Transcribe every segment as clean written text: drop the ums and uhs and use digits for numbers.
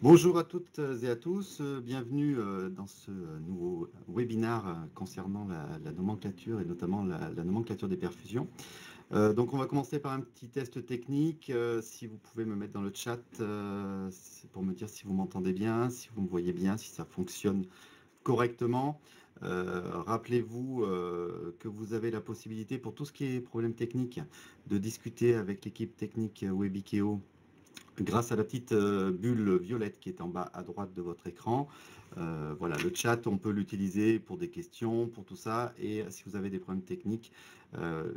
Bonjour à toutes et à tous, bienvenue dans ce nouveau webinaire concernant la nomenclature et notamment la nomenclature des perfusions. Donc on va commencer par un petit test technique. Si vous pouvez me mettre dans le chat c'est pour me dire si vous m'entendez bien, si vous me voyez bien, si ça fonctionne correctement. Rappelez-vous que vous avez la possibilité pour tout ce qui est problème technique de discuter avec l'équipe technique Webikeo grâce à la petite bulle violette qui est en bas à droite de votre écran. Voilà, le chat, on peut l'utiliser pour des questions, pour tout ça. Et si vous avez des problèmes techniques,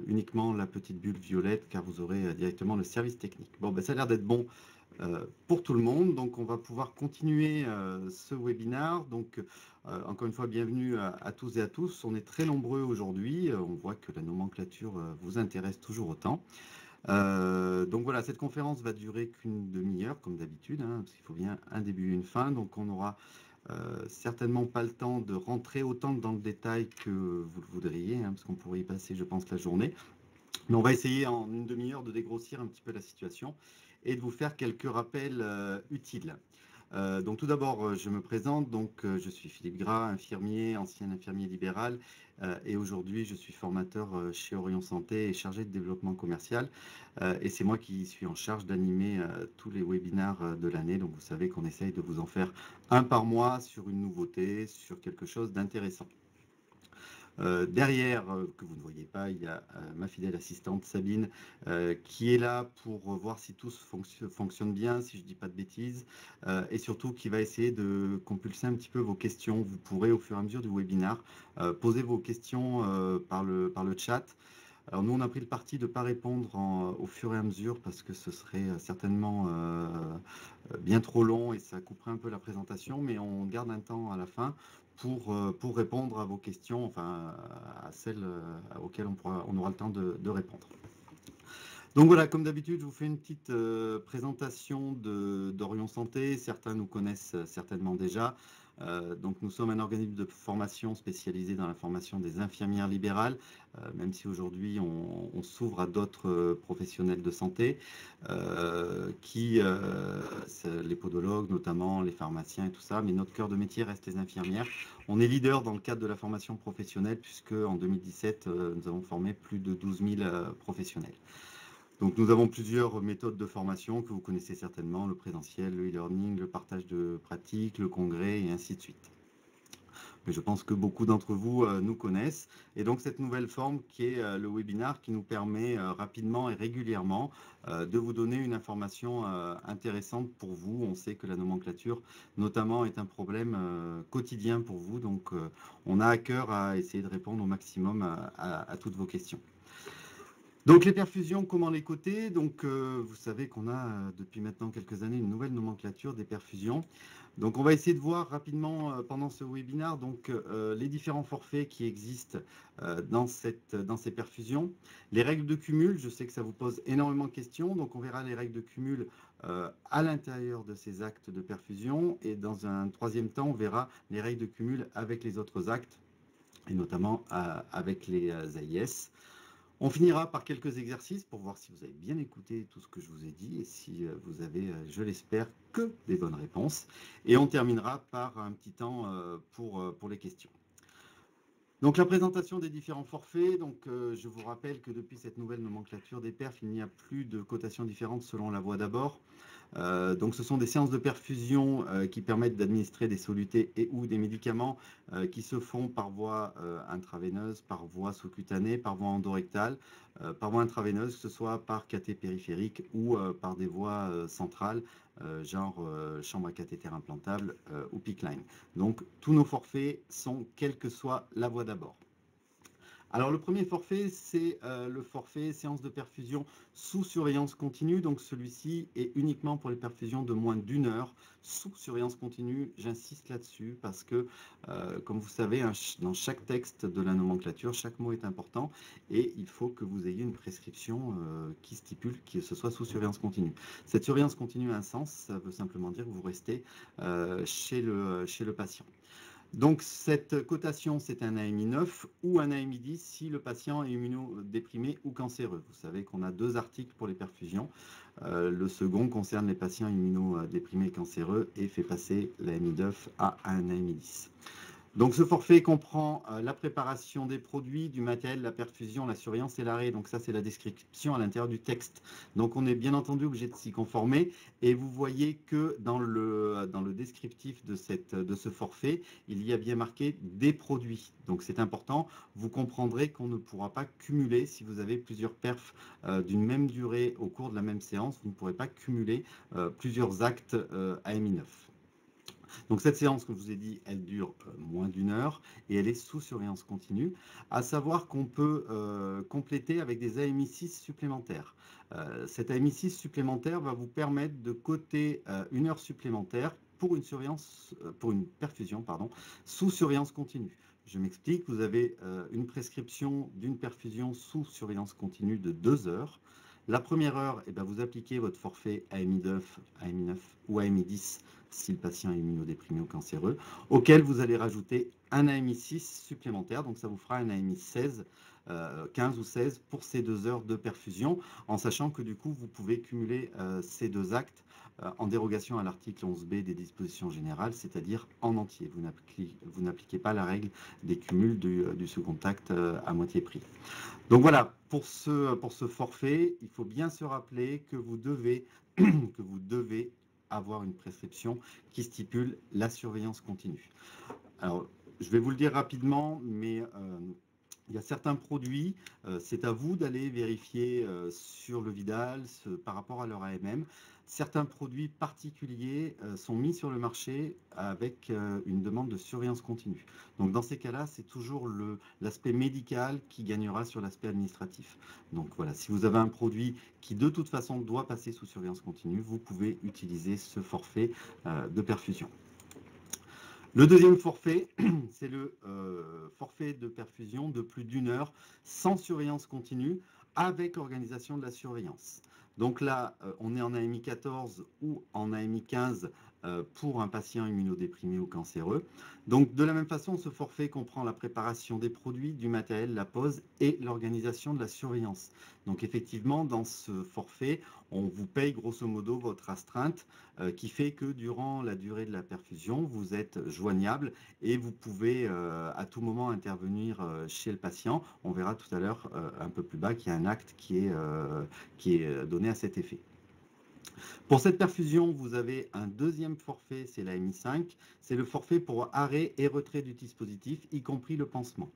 uniquement la petite bulle violette, car vous aurez directement le service technique. Bon, ben, ça a l'air d'être bon pour tout le monde. Donc, on va pouvoir continuer ce webinaire. Donc, encore une fois, bienvenue à tous et à tous. On est très nombreux aujourd'hui. On voit que la nomenclature vous intéresse toujours autant. Donc voilà, cette conférence va durer qu'une demi-heure, comme d'habitude, hein, parce qu'il faut bien un début et une fin. Donc on n'aura certainement pas le temps de rentrer autant dans le détail que vous le voudriez, hein, parce qu'on pourrait y passer, je pense, la journée. Mais on va essayer en une demi-heure de dégrossir un petit peu la situation et de vous faire quelques rappels utiles. Donc tout d'abord, je me présente. Donc je suis Philippe Gras, infirmier, ancien infirmier libéral, et aujourd'hui je suis formateur chez Orion Santé et chargé de développement commercial. Et c'est moi qui suis en charge d'animer tous les webinaires de l'année. Donc vous savez qu'on essaye de vous en faire un par mois sur une nouveauté, sur quelque chose d'intéressant. Derrière, que vous ne voyez pas, il y a ma fidèle assistante Sabine qui est là pour voir si tout fonctionne bien, si je ne dis pas de bêtises, et surtout qui va essayer de compulser un petit peu vos questions. Vous pourrez au fur et à mesure du webinaire poser vos questions par le chat. Alors nous, on a pris le parti de ne pas répondre au fur et à mesure parce que ce serait certainement bien trop long et ça couperait un peu la présentation, mais on garde un temps à la fin pour répondre à vos questions, enfin à celles auxquelles on aura le temps de répondre. Donc voilà, comme d'habitude, je vous fais une petite présentation d'Orion Santé. Certains nous connaissent certainement déjà. Donc nous sommes un organisme de formation spécialisé dans la formation des infirmières libérales, même si aujourd'hui on s'ouvre à d'autres professionnels de santé, les podologues notamment, les pharmaciens et tout ça, mais notre cœur de métier reste les infirmières. On est leader dans le cadre de la formation professionnelle puisque en 2017, nous avons formé plus de 12 000 professionnels. Donc nous avons plusieurs méthodes de formation que vous connaissez certainement, le présentiel, le e-learning, le partage de pratiques, le congrès et ainsi de suite. Mais je pense que beaucoup d'entre vous nous connaissent. Et donc cette nouvelle forme qui est le webinaire qui nous permet rapidement et régulièrement de vous donner une information intéressante pour vous. On sait que la nomenclature notamment est un problème quotidien pour vous. Donc on a à cœur à essayer de répondre au maximum à toutes vos questions. Donc les perfusions, comment les coter? Donc vous savez qu'on a depuis maintenant quelques années une nouvelle nomenclature des perfusions. Donc on va essayer de voir rapidement pendant ce webinaire donc, les différents forfaits qui existent dans ces perfusions. Les règles de cumul, je sais que ça vous pose énormément de questions, donc on verra les règles de cumul à l'intérieur de ces actes de perfusion. Et dans un troisième temps, on verra les règles de cumul avec les autres actes, et notamment avec les AIS. On finira par quelques exercices pour voir si vous avez bien écouté tout ce que je vous ai dit et si vous avez, je l'espère, que des bonnes réponses. Et on terminera par un petit temps pour les questions. Donc la présentation des différents forfaits, donc je vous rappelle que depuis cette nouvelle nomenclature des perfs, il n'y a plus de cotations différentes selon la voie d'abord. Donc ce sont des séances de perfusion qui permettent d'administrer des solutés et ou des médicaments qui se font par voie intraveineuse, par voie sous-cutanée, par voie endorectale, par voie intraveineuse, que ce soit par cathé périphérique ou par des voies centrales, genre chambre à cathéter implantable ou PICC line. Donc tous nos forfaits sont quelle que soit la voie d'abord. Alors le premier forfait, c'est le forfait séance de perfusion sous surveillance continue. Donc celui-ci est uniquement pour les perfusions de moins d'1 heure sous surveillance continue. J'insiste là-dessus parce que, comme vous savez, hein, dans chaque texte de la nomenclature, chaque mot est important et il faut que vous ayez une prescription qui stipule que ce soit sous surveillance continue. Cette surveillance continue a un sens, ça veut simplement dire que vous restez chez le patient. Donc cette cotation, c'est un AMI 9 ou un AMI 10 si le patient est immunodéprimé ou cancéreux. Vous savez qu'on a 2 articles pour les perfusions. Le second concerne les patients immunodéprimés et cancéreux et fait passer l'AMI 9 à un AMI 10. Donc ce forfait comprend la préparation des produits, du matériel, la perfusion, la surveillance et l'arrêt. Donc ça, c'est la description à l'intérieur du texte. Donc on est bien entendu obligé de s'y conformer. Et vous voyez que dans le descriptif de ce forfait, il y a bien marqué des produits. Donc c'est important. Vous comprendrez qu'on ne pourra pas cumuler, si vous avez plusieurs perfs d'une même durée au cours de la même séance, vous ne pourrez pas cumuler plusieurs actes AMI 9. Donc cette séance, comme je vous ai dit, elle dure moins d'1 heure et elle est sous surveillance continue. À savoir qu'on peut compléter avec des AMI 6 supplémentaires. Cet AMI 6 supplémentaire va vous permettre de coter 1 heure supplémentaire pour une perfusion sous surveillance continue. Je m'explique, vous avez une prescription d'une perfusion sous surveillance continue de 2 heures. La première heure, vous appliquez votre forfait AMI 9, ou AMI 10 si le patient est immunodéprimé ou cancéreux, auquel vous allez rajouter un AMI 6 supplémentaire, donc ça vous fera un AMI 16, 15 ou 16 pour ces 2 heures de perfusion, en sachant que du coup vous pouvez cumuler ces 2 actes en dérogation à l'article 11b des dispositions générales, c'est-à-dire en entier. Vous n'appliquez pas la règle des cumuls du second acte à moitié prix. Donc voilà, pour ce forfait, il faut bien se rappeler que vous devez avoir une prescription qui stipule la surveillance continue. Alors, je vais vous le dire rapidement, mais il y a certains produits, c'est à vous d'aller vérifier sur le Vidal par rapport à leur AMM. Certains produits particuliers sont mis sur le marché avec une demande de surveillance continue. Donc dans ces cas-là, c'est toujours l'aspect médical qui gagnera sur l'aspect administratif. Donc voilà, si vous avez un produit qui de toute façon doit passer sous surveillance continue, vous pouvez utiliser ce forfait de perfusion. Le deuxième forfait, c'est le forfait de perfusion de plus d'1 heure sans surveillance continue avec organisation de la surveillance. Donc là, on est en AMI 14 ou en AMI 15 pour un patient immunodéprimé ou cancéreux. Donc de la même façon, ce forfait comprend la préparation des produits, du matériel, la pose et l'organisation de la surveillance. Donc effectivement, dans ce forfait, on vous paye grosso modo votre astreinte qui fait que durant la durée de la perfusion, vous êtes joignable et vous pouvez à tout moment intervenir chez le patient. On verra tout à l'heure un peu plus bas qu'il y a un acte qui est donné à cet effet. Pour cette perfusion, vous avez un deuxième forfait, c'est la MI 5. C'est le forfait pour arrêt et retrait du dispositif, y compris le pansement.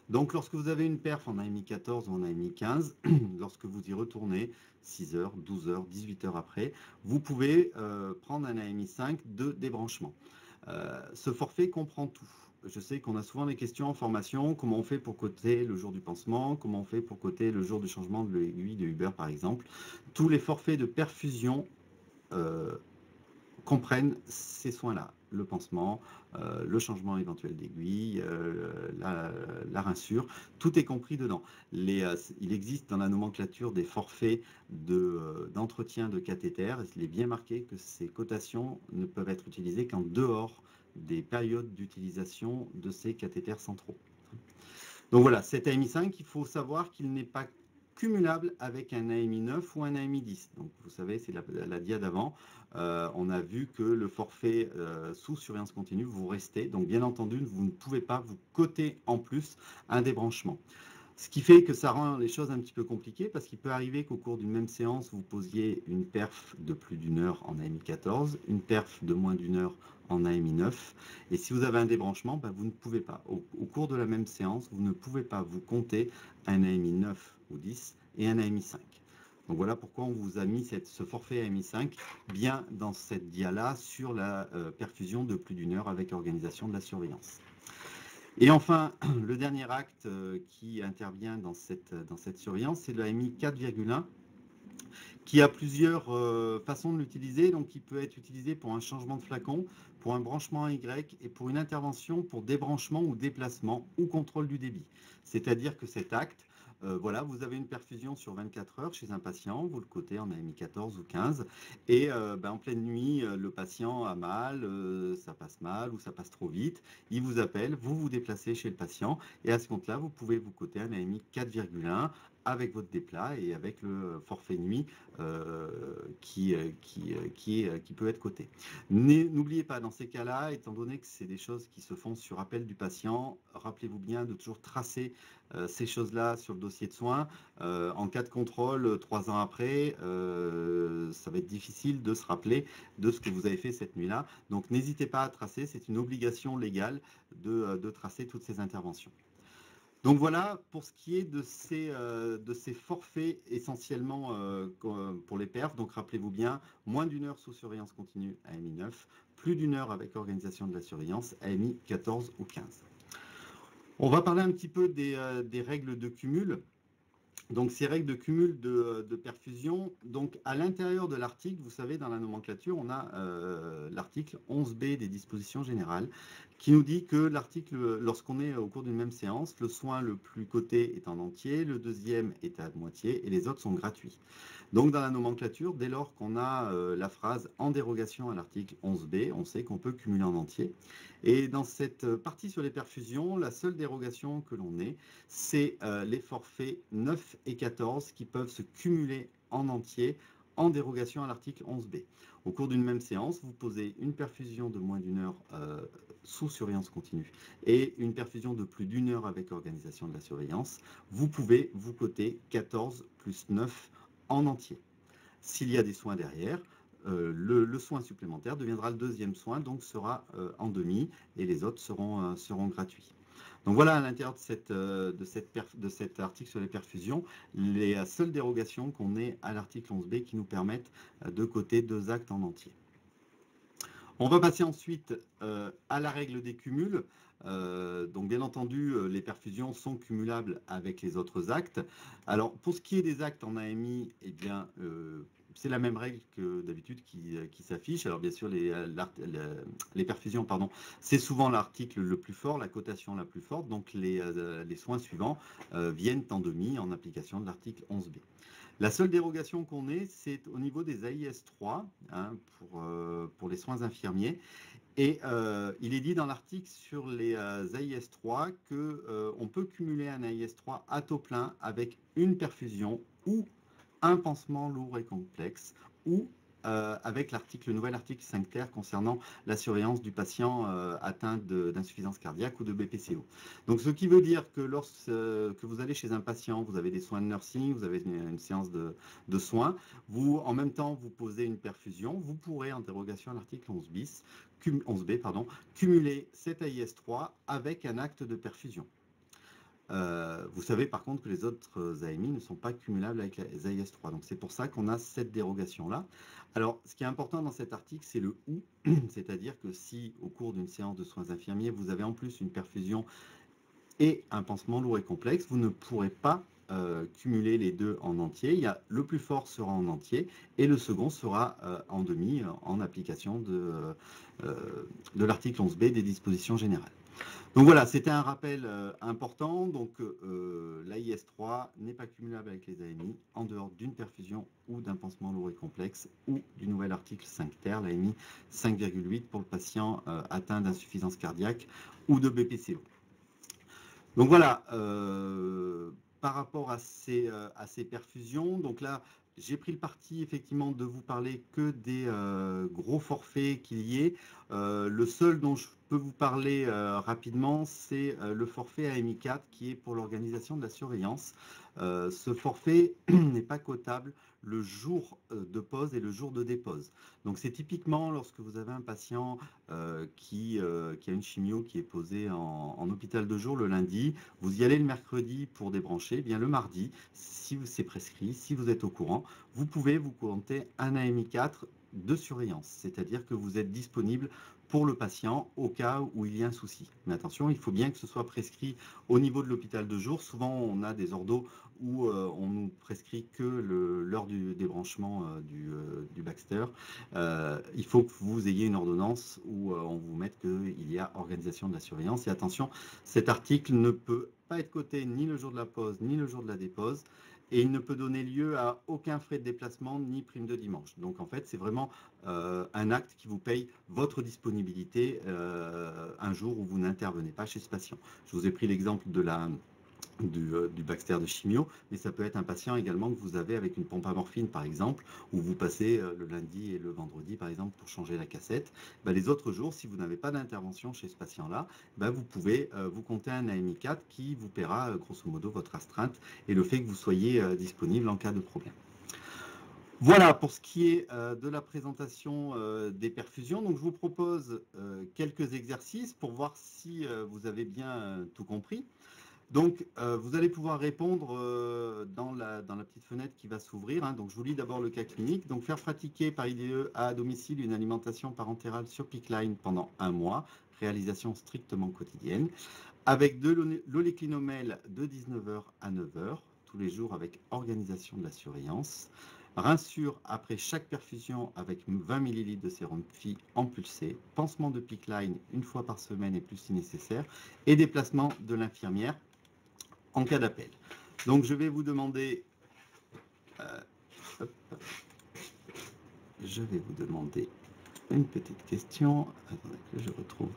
Donc, lorsque vous avez une perf en AMI 14 ou en AMI 15, lorsque vous y retournez 6 heures, 12 heures, 18 heures après, vous pouvez prendre un AMI 5 de débranchement. Ce forfait comprend tout. Je sais qu'on a souvent des questions en formation, comment on fait pour coter le jour du pansement, comment on fait pour coter le jour du changement de l'aiguille de Huber par exemple. Tous les forfaits de perfusion comprennent ces soins-là, le pansement, le changement éventuel d'aiguille, la rinçure, tout est compris dedans. Il existe dans la nomenclature des forfaits d'entretien de cathéter, il est bien marqué que ces cotations ne peuvent être utilisées qu'en dehors des périodes d'utilisation de ces cathéters centraux. Donc voilà, cet AMI 5, il faut savoir qu'il n'est pas cumulable avec un AMI 9 ou un AMI 10. Donc vous savez, c'est la dia d'avant. On a vu que le forfait sous surveillance continue, vous restez. Donc bien entendu, vous ne pouvez pas vous coter en plus un débranchement. Ce qui fait que ça rend les choses un petit peu compliquées parce qu'il peut arriver qu'au cours d'une même séance, vous posiez une perf de plus d'1 heure en AMI 14, une perf de moins d'1 heure en AMI 9. Et si vous avez un débranchement, vous ne pouvez pas. Au cours de la même séance, vous ne pouvez pas vous compter un AMI 9 ou 10 et un AMI 5. Donc voilà pourquoi on vous a mis ce forfait AMI 5 bien dans cette dia-là sur la perfusion de plus d'1 heure avec organisation de la surveillance. Et enfin, le dernier acte qui intervient dans cette surveillance, c'est le AMI 4,1 qui a plusieurs façons de l'utiliser. Donc, il peut être utilisé pour un changement de flacon, pour un branchement Y et pour une intervention pour débranchement ou déplacement ou contrôle du débit. C'est-à-dire que cet acte voilà, vous avez une perfusion sur 24 heures chez un patient, vous le cotez en AMI 14 ou 15, et en pleine nuit, le patient a mal, ça passe mal ou ça passe trop vite, il vous appelle, vous vous déplacez chez le patient, et à ce compte-là, vous pouvez vous coter un AMI 4,1 avec votre déplat et avec le forfait nuit qui peut être coté. N'oubliez pas, dans ces cas-là, étant donné que c'est des choses qui se font sur appel du patient, rappelez-vous bien de toujours tracer ces choses-là sur le dossier de soins. En cas de contrôle, 3 ans après, ça va être difficile de se rappeler de ce que vous avez fait cette nuit-là. Donc n'hésitez pas à tracer, c'est une obligation légale de tracer toutes ces interventions. Donc voilà pour ce qui est de ces forfaits essentiellement pour les perfs. Donc rappelez-vous bien, moins d'une heure sous surveillance continue AMI 9, plus d'une heure avec organisation de la surveillance AMI 14 ou 15. On va parler un petit peu des règles de cumul. Donc ces règles de cumul de perfusion, donc à l'intérieur de l'article, vous savez, dans la nomenclature, on a l'article 11b des dispositions générales qui nous dit que l'article, lorsqu'on est au cours d'une même séance, le soin le plus coté est en entier, le deuxième est à moitié et les autres sont gratuits. Donc dans la nomenclature, dès lors qu'on a la phrase en dérogation à l'article 11b, on sait qu'on peut cumuler en entier. Et dans cette partie sur les perfusions, la seule dérogation que l'on ait, c'est les forfaits 9 et 14 qui peuvent se cumuler en entier en dérogation à l'article 11b. Au cours d'une même séance, vous posez une perfusion de moins d'une heure sous surveillance continue et une perfusion de plus d'une heure avec organisation de la surveillance. Vous pouvez vous coter 14 plus 9 en entier. S'il y a des soins derrière, le soin supplémentaire deviendra le deuxième soin, donc sera en demi, et les autres seront gratuits. Donc voilà, à l'intérieur de cet article sur les perfusions, les seules dérogations qu'on ait à l'article 11b qui nous permettent de coter 2 actes en entier. On va passer ensuite à la règle des cumuls. Donc bien entendu, les perfusions sont cumulables avec les autres actes. Alors pour ce qui est des actes en AMI, eh bien c'est la même règle que d'habitude qui s'affiche. Alors bien sûr, les perfusions, pardon, c'est souvent l'article le plus fort, la cotation la plus forte. Donc les soins suivants viennent en demi en application de l'article 11b. La seule dérogation qu'on ait, c'est au niveau des AIS 3 pour les soins infirmiers. Et il est dit dans l'article sur les AIS 3 qu'on peut cumuler un AIS 3 à taux plein avec une perfusion ou un pansement lourd et complexe ou avec le nouvel article 5 ter concernant la surveillance du patient atteint d'insuffisance cardiaque ou de BPCO. Donc ce qui veut dire que lorsque vous allez chez un patient, vous avez des soins de nursing, vous avez une séance de soins, en même temps vous posez une perfusion, vous pourrez en dérogation à l'article 11b, cumuler cet AIS 3 avec un acte de perfusion. Vous savez par contre que les autres AMI ne sont pas cumulables avec les AIS 3. Donc c'est pour ça qu'on a cette dérogation-là. Alors ce qui est important dans cet article, c'est le ou, c'est-à-dire que si au cours d'une séance de soins infirmiers, vous avez en plus une perfusion et un pansement lourd et complexe, vous ne pourrez pas cumuler les deux en entier. Le plus fort sera en entier et le second sera en demi en application de l'article 11b des dispositions générales. Donc voilà, c'était un rappel important. Donc l'AIS 3 n'est pas cumulable avec les AMI en dehors d'une perfusion ou d'un pansement lourd et complexe ou du nouvel article 5 ter, l'AMI 5,8 pour le patient atteint d'insuffisance cardiaque ou de BPCO. Donc voilà, par rapport à ces perfusions, donc là, j'ai pris le parti effectivement de vous parler que des gros forfaits qu'il y ait. Le seul dont je peux vous parler rapidement, c'est le forfait AMI 4 qui est pour l'organisation de la surveillance. Ce forfait n'est pas cotable le jour de pause et le jour de dépose. Donc c'est typiquement lorsque vous avez un patient qui a une chimio qui est posée en hôpital de jour le lundi, vous y allez le mercredi pour débrancher, bien le mardi, si c'est prescrit, si vous êtes au courant, vous pouvez vous compter un AMI 4 de surveillance, c'est-à-dire que vous êtes disponible pour le patient au cas où il y a un souci. Mais attention, il faut bien que ce soit prescrit au niveau de l'hôpital de jour. Souvent, on a des ordos où on nous prescrit que l'heure du débranchement du Baxter. Il faut que vous ayez une ordonnance où on vous mette qu'il y a organisation de la surveillance. Et attention, cet article ne peut pas être coté ni le jour de la pause, ni le jour de la dépose. Et il ne peut donner lieu à aucun frais de déplacement ni prime de dimanche. Donc en fait, c'est vraiment un acte qui vous paye votre disponibilité un jour où vous n'intervenez pas chez ce patient. Je vous ai pris l'exemple du Baxter de chimio, mais ça peut être un patient également que vous avez avec une pompe à morphine, par exemple, où vous passez le lundi et le vendredi, par exemple, pour changer la cassette. Les autres jours, si vous n'avez pas d'intervention chez ce patient-là, vous pouvez vous compter un AMI 4 qui vous paiera grosso modo votre astreinte et le fait que vous soyez disponible en cas de problème. Voilà pour ce qui est de la présentation des perfusions. Donc je vous propose quelques exercices pour voir si vous avez bien tout compris. Donc, vous allez pouvoir répondre dans la petite fenêtre qui va s'ouvrir. Hein. Donc, je vous lis d'abord le cas clinique. Donc, faire pratiquer par IDE à domicile une alimentation parentérale sur PICC-Line pendant 1 mois, réalisation strictement quotidienne, avec de l'oléclinomel de 19h à 9h, tous les jours avec organisation de la surveillance, rinçure après chaque perfusion avec 20 ml de sérum Phi ampulsé, pansement de PICC-Line 1 fois par semaine et plus si nécessaire, et déplacement de l'infirmière en cas d'appel. Donc je vais vous demander une petite question. Attendez que je retrouve.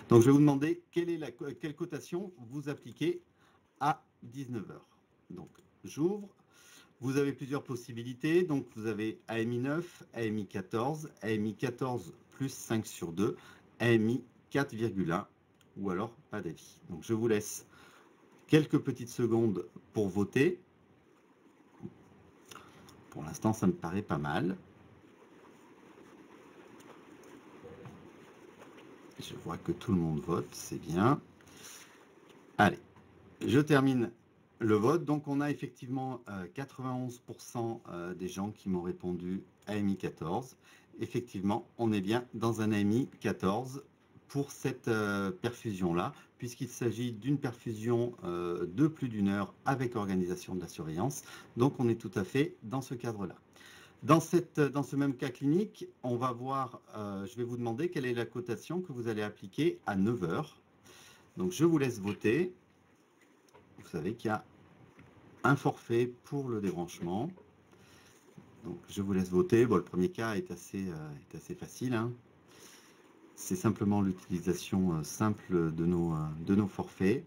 Donc je vais vous demander quelle cotation vous appliquez à 19h. Donc j'ouvre. Vous avez plusieurs possibilités. Donc vous avez AMI 9, AMI 14, AMI 14 plus 5 sur 2, AMI 4,1 ou alors pas d'avis. Donc je vous laisse quelques petites secondes pour voter. Pour l'instant, ça me paraît pas mal. Je vois que tout le monde vote, c'est bien. Allez, je termine le vote. Donc, on a effectivement 91% des gens qui m'ont répondu AMI 14. Effectivement, on est bien dans un AMI 14 pour cette perfusion-là, puisqu'il s'agit d'une perfusion de plus d'1 heure avec organisation de la surveillance. Donc, on est tout à fait dans ce cadre-là. Dans ce même cas clinique, on va voir, je vais vous demander quelle est la cotation que vous allez appliquer à 9 heures. Donc, je vous laisse voter. Vous savez qu'il y a un forfait pour le débranchement. Donc, je vous laisse voter. Bon, le premier cas est assez facile. Hein. C'est simplement l'utilisation simple de nos forfaits.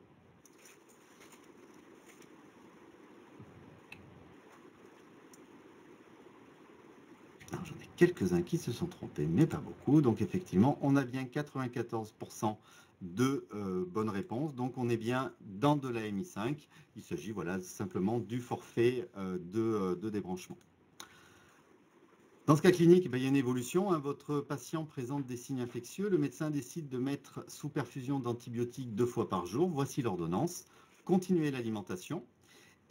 J'en ai quelques-uns qui se sont trompés, mais pas beaucoup. Donc, effectivement, on a bien 94% de bonnes réponses. Donc, on est bien dans de la MI5. Il s'agit voilà, simplement du forfait de débranchement. Dans ce cas clinique, il y a une évolution. Hein. Votre patient présente des signes infectieux. Le médecin décide de mettre sous perfusion d'antibiotiques 2 fois par jour. Voici l'ordonnance. Continuez l'alimentation.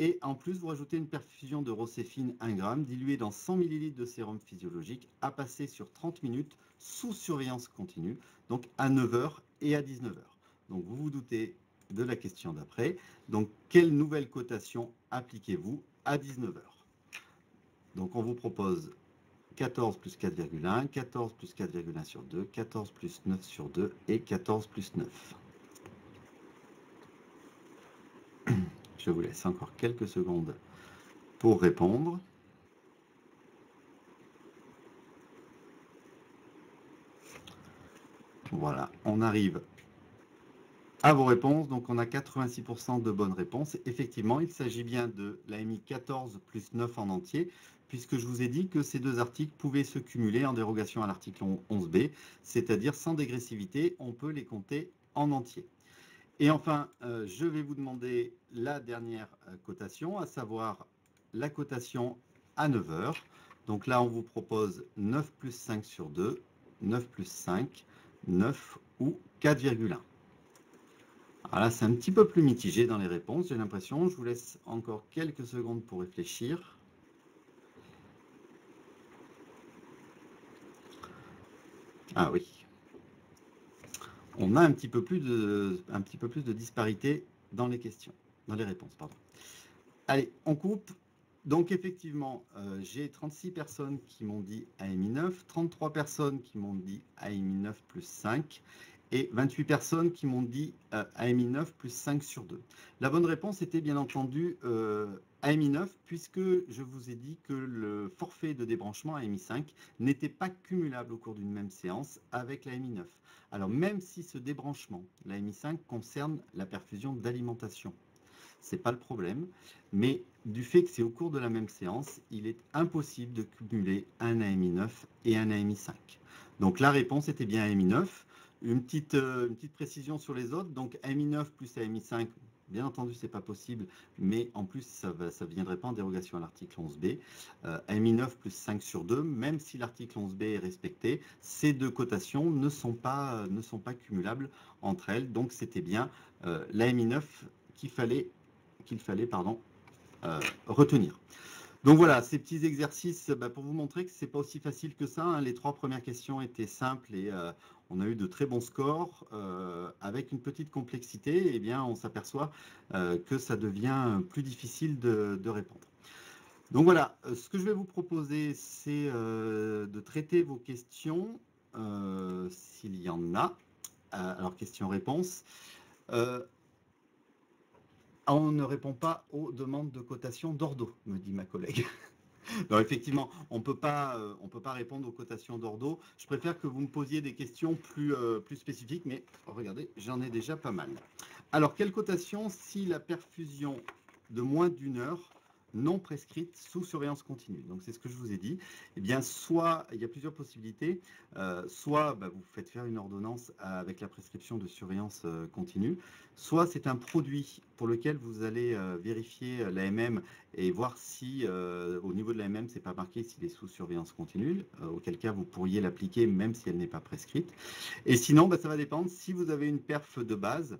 Et en plus, vous rajoutez une perfusion de rocéfine 1 g diluée dans 100 ml de sérum physiologique à passer sur 30 minutes sous surveillance continue, donc à 9 h et à 19 h. Donc vous vous doutez de la question d'après. Donc quelle nouvelle cotation appliquez-vous à 19 h? Donc on vous propose 14 plus 4,1, 14 plus 4,1 sur 2, 14 plus 9 sur 2 et 14 plus 9. Je vous laisse encore quelques secondes pour répondre. Voilà, on arrive à vos réponses. Donc, on a 86% de bonnes réponses. Effectivement, il s'agit bien de l'AMI 14 plus 9 en entier, puisque je vous ai dit que ces deux articles pouvaient se cumuler en dérogation à l'article 11b, c'est-à-dire sans dégressivité, on peut les compter en entier. Et enfin, je vais vous demander la dernière cotation, à savoir la cotation à 9 h. Donc là, on vous propose 9 plus 5 sur 2, 9 plus 5, 9 ou 4,1. Alors là, c'est un petit peu plus mitigé dans les réponses, j'ai l'impression. Je vous laisse encore quelques secondes pour réfléchir. Ah oui. On a un petit peu plus de disparité dans les questions, dans les réponses, pardon. Allez, on coupe. Donc effectivement, j'ai 36 personnes qui m'ont dit AMI 9, 33 personnes qui m'ont dit AMI 9 plus 5 et 28 personnes qui m'ont dit AMI 9 plus 5 sur 2. La bonne réponse était bien entendu AMI 9 puisque je vous ai dit que le forfait de débranchement AMI 5 n'était pas cumulable au cours d'une même séance avec l'AMI 9. Alors même si ce débranchement, l'AMI 5, concerne la perfusion d'alimentation, c'est pas le problème, mais du fait que c'est au cours de la même séance, il est impossible de cumuler un AMI 9 et un AMI 5. Donc la réponse était bien AMI 9. Une petite précision sur les autres, donc AMI 9 plus AMI 5, bien entendu, c'est pas possible, mais en plus, ça ne viendrait pas en dérogation à l'article 11b. AMI 9 plus 5 sur 2, même si l'article 11b est respecté, ces deux cotations ne sont pas cumulables entre elles, donc c'était bien l'AMI 9 qu'il fallait retenir. Donc voilà, ces petits exercices pour vous montrer que ce n'est pas aussi facile que ça. Hein. Les 3 premières questions étaient simples et on a eu de très bons scores. Avec une petite complexité, eh bien, on s'aperçoit que ça devient plus difficile de répondre. Donc voilà, ce que je vais vous proposer, c'est de traiter vos questions, s'il y en a. Alors, questions-réponses. On ne répond pas aux demandes de cotation d'Ordo, me dit ma collègue. Non, effectivement, on ne peut pas répondre aux cotations d'Ordo. Je préfère que vous me posiez des questions plus spécifiques, mais regardez, j'en ai déjà pas mal. Alors, quelle cotation si la perfusion de moins d'1 heure non prescrite sous surveillance continue? Donc, c'est ce que je vous ai dit. Eh bien, soit, il y a plusieurs possibilités, soit vous faites faire une ordonnance avec la prescription de surveillance continue, soit c'est un produit pour lequel vous allez vérifier l'AMM et voir si au niveau de l'AMM, ce n'est pas marqué s'il est sous surveillance continue, auquel cas vous pourriez l'appliquer même si elle n'est pas prescrite. Et sinon, ça va dépendre. Si vous avez une perf de base,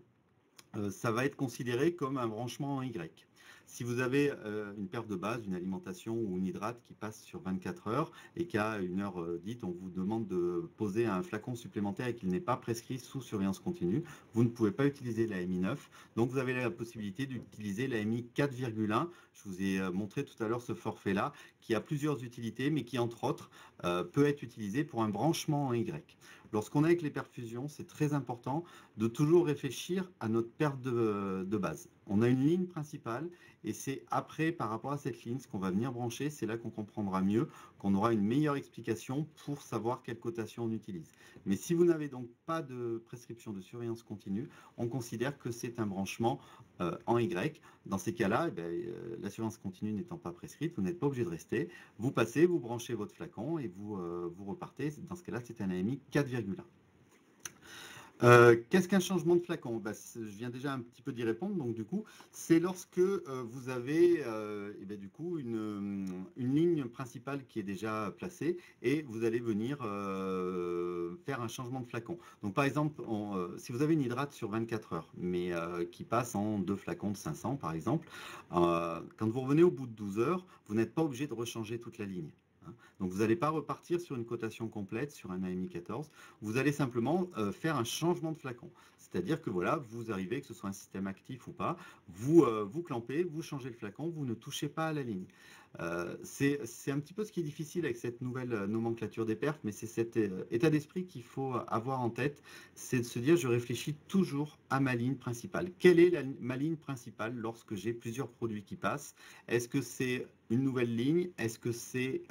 ça va être considéré comme un branchement en Y. Si vous avez une perf de base, une alimentation ou une hydrate qui passe sur 24 heures et qu'à une heure dite, on vous demande de poser un flacon supplémentaire et qu'il n'est pas prescrit sous surveillance continue, vous ne pouvez pas utiliser la MI 9. Donc vous avez la possibilité d'utiliser la MI 4,1. Je vous ai montré tout à l'heure ce forfait-là qui a plusieurs utilités, mais qui entre autres peut être utilisé pour un branchement en Y. Lorsqu'on est avec les perfusions, c'est très important de toujours réfléchir à notre perte de base. On a une ligne principale et c'est après, par rapport à cette ligne, ce qu'on va venir brancher, c'est là qu'on comprendra mieux, qu'on aura une meilleure explication pour savoir quelle cotation on utilise. Mais si vous n'avez donc pas de prescription de surveillance continue, on considère que c'est un branchement en Y. Dans ces cas-là, la surveillance continue n'étant pas prescrite, vous n'êtes pas obligé de rester. Vous passez, vous branchez votre flacon et vous repartez. Dans ce cas-là, c'est un AMI 4,1. Qu'est-ce qu'un changement de flacon? Je viens déjà un petit peu d'y répondre. Donc du coup, c'est lorsque vous avez du coup une ligne principale qui est déjà placée et vous allez venir faire un changement de flacon. Donc par exemple, si vous avez une hydrate sur 24 heures, mais qui passe en 2 flacons de 500 par exemple, quand vous revenez au bout de 12 heures, vous n'êtes pas obligé de rechanger toute la ligne. Donc vous n'allez pas repartir sur une cotation complète sur un AMI 14, vous allez simplement faire un changement de flacon. C'est-à-dire que voilà, vous arrivez, que ce soit un système actif ou pas, vous clampez, vous changez le flacon, vous ne touchez pas à la ligne. C'est un petit peu ce qui est difficile avec cette nouvelle nomenclature des perfs, mais c'est cet état d'esprit qu'il faut avoir en tête, c'est de se dire je réfléchis toujours à ma ligne principale. Quelle est ma ligne principale lorsque j'ai plusieurs produits qui passent? Est-ce que c'est une nouvelle ligne? Est-ce que c'est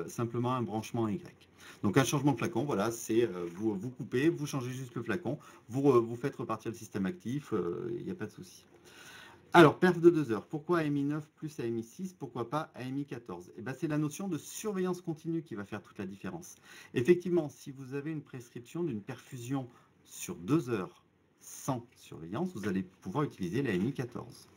simplement un branchement Y? Donc un changement de flacon, voilà, c'est vous coupez, vous changez juste le flacon, vous faites repartir le système actif, il n'y a pas de souci. Alors, perf de 2 heures. Pourquoi AMI 9 plus AMI 6? Pourquoi pas AMI 14? C'est la notion de surveillance continue qui va faire toute la différence. Effectivement, si vous avez une prescription d'une perfusion sur 2 heures sans surveillance, vous allez pouvoir utiliser l'AMI 14.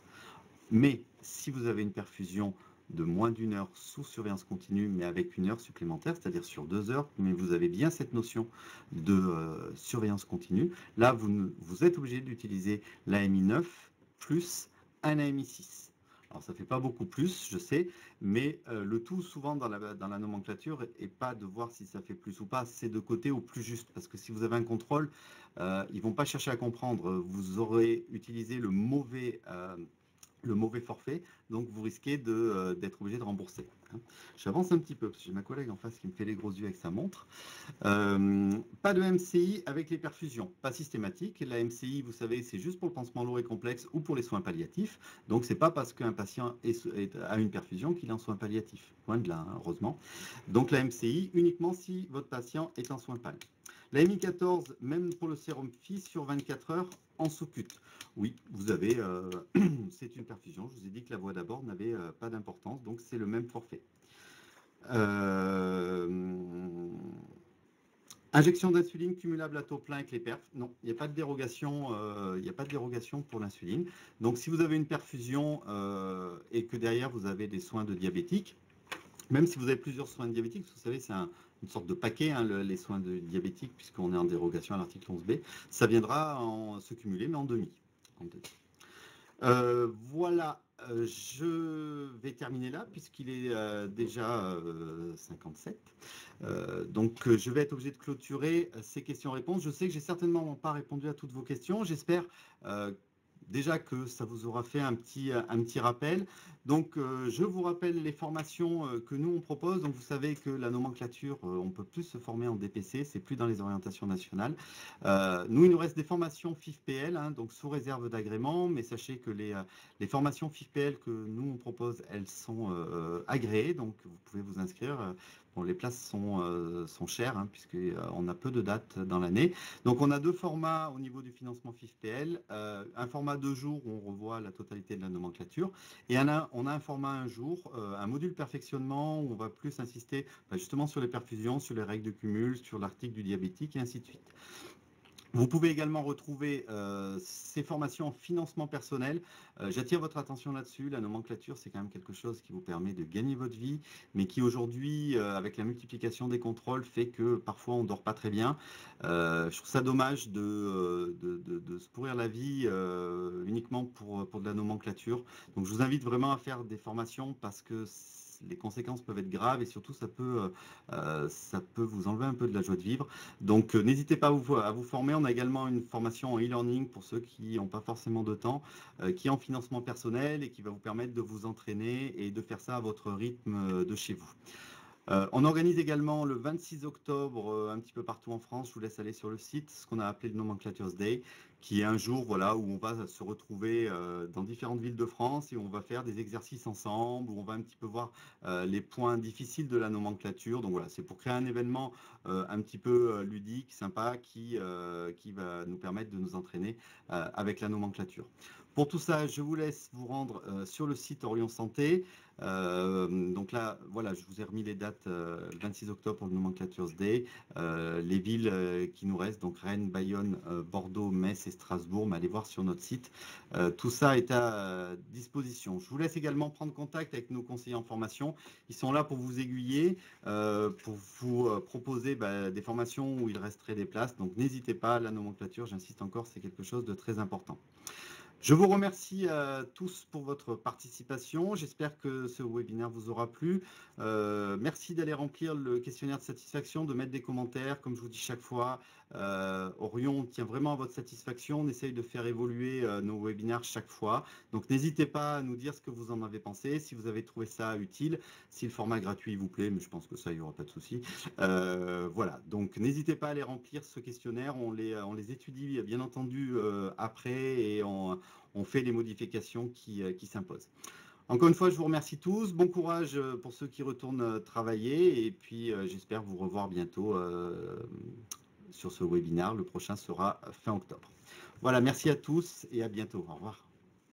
Mais si vous avez une perfusion de moins d'1 heure sous surveillance continue, mais avec 1 heure supplémentaire, c'est-à-dire sur 2 heures, mais vous avez bien cette notion de surveillance continue, là, vous êtes obligé d'utiliser l'AMI 9 plus un AMI 6. Alors, ça ne fait pas beaucoup plus, je sais, mais le tout, souvent, dans la nomenclature, est pas de voir si ça fait plus ou pas, c'est de côté au plus juste. Parce que si vous avez un contrôle, ils ne vont pas chercher à comprendre. Vous aurez utilisé le mauvais forfait, donc vous risquez d'être obligé de rembourser. Hein. J'avance un petit peu, parce que j'ai ma collègue en face qui me fait les gros yeux avec sa montre. Pas de MCI avec les perfusions, pas systématique. La MCI, vous savez, c'est juste pour le pansement lourd et complexe ou pour les soins palliatifs. Donc, c'est pas parce qu'un patient a une perfusion qu'il est en soins palliatifs. Loin de là, hein, heureusement. Donc, la MCI uniquement si votre patient est en soins pal. La MI14, même pour le sérum FIS sur 24 heures en sous-cute. Oui, vous avez, c'est une perfusion. Je vous ai dit que la voie d'abord n'avait pas d'importance, donc c'est le même forfait. Injection d'insuline cumulable à taux plein avec les perfs. Non, il n'y a pas de dérogation. Il n'y a pas de dérogation pour l'insuline. Donc, si vous avez une perfusion et que derrière vous avez des soins de diabétique, même si vous avez plusieurs soins de diabétique, vous savez, c'est une sorte de paquet, hein, les soins de diabétique, puisqu'on est en dérogation à l'article 11B, ça viendra se cumuler, mais en demi. Voilà, je vais terminer là, puisqu'il est déjà 57. Donc, je vais être obligé de clôturer ces questions-réponses. Je sais que j'ai certainement pas répondu à toutes vos questions. J'espère déjà que ça vous aura fait un petit rappel. Donc, je vous rappelle les formations que nous, on propose. Donc, vous savez que la nomenclature, on ne peut plus se former en DPC, c'est plus dans les orientations nationales. Nous, il nous reste des formations FIFPL, hein, donc sous réserve d'agrément, mais sachez que les formations FIFPL que nous, on propose, elles sont agréées, donc vous pouvez vous inscrire. Bon, les places sont chères, hein, puisqu'on a peu de dates dans l'année. Donc, on a deux formats au niveau du financement FIFPL. Un format 2 jours où on revoit la totalité de la nomenclature. Et on a un format 1 jour, un module perfectionnement où on va plus insister justement sur les perfusions, sur les règles de cumul, sur l'article du diabétique et ainsi de suite. Vous pouvez également retrouver ces formations en financement personnel. J'attire votre attention là-dessus. La nomenclature, c'est quand même quelque chose qui vous permet de gagner votre vie, mais qui aujourd'hui, avec la multiplication des contrôles, fait que parfois on ne dort pas très bien. Je trouve ça dommage de se pourrir la vie uniquement pour de la nomenclature. Donc je vous invite vraiment à faire des formations parce que les conséquences peuvent être graves et surtout ça peut vous enlever un peu de la joie de vivre. Donc n'hésitez pas à vous former. On a également une formation en e-learning pour ceux qui n'ont pas forcément de temps, qui est en financement personnel et qui va vous permettre de vous entraîner et de faire ça à votre rythme de chez vous. On organise également le 26 octobre un petit peu partout en France, je vous laisse aller sur le site, ce qu'on a appelé le Nomenclatures Day, qui est un jour voilà, où on va se retrouver dans différentes villes de France et on va faire des exercices ensemble, où on va un petit peu voir les points difficiles de la nomenclature. Donc voilà, c'est pour créer un événement un petit peu ludique, sympa, qui va nous permettre de nous entraîner avec la nomenclature. Pour tout ça, je vous laisse vous rendre sur le site Orion Santé. Donc là, voilà, je vous ai remis les dates le 26 octobre pour le Nomenclatures Day. Les villes qui nous restent, donc Rennes, Bayonne, Bordeaux, Metz et Strasbourg, mais allez voir sur notre site. Tout ça est à disposition. Je vous laisse également prendre contact avec nos conseillers en formation. Ils sont là pour vous aiguiller, pour vous proposer des formations où il resterait des places. Donc n'hésitez pas, la nomenclature, j'insiste encore, c'est quelque chose de très important. Je vous remercie à tous pour votre participation. J'espère que ce webinaire vous aura plu. Merci d'aller remplir le questionnaire de satisfaction, de mettre des commentaires. Comme je vous dis chaque fois, Orion tient vraiment à votre satisfaction. On essaye de faire évoluer nos webinaires chaque fois. Donc n'hésitez pas à nous dire ce que vous en avez pensé, si vous avez trouvé ça utile, si le format gratuit vous plaît, mais je pense que ça, il n'y aura pas de souci. Voilà, donc n'hésitez pas à aller remplir ce questionnaire. On les étudie bien entendu après et on fait les modifications qui s'imposent. Encore une fois, je vous remercie tous. Bon courage pour ceux qui retournent travailler. Et puis, j'espère vous revoir bientôt sur ce webinaire. Le prochain sera fin octobre. Voilà, merci à tous et à bientôt. Au revoir.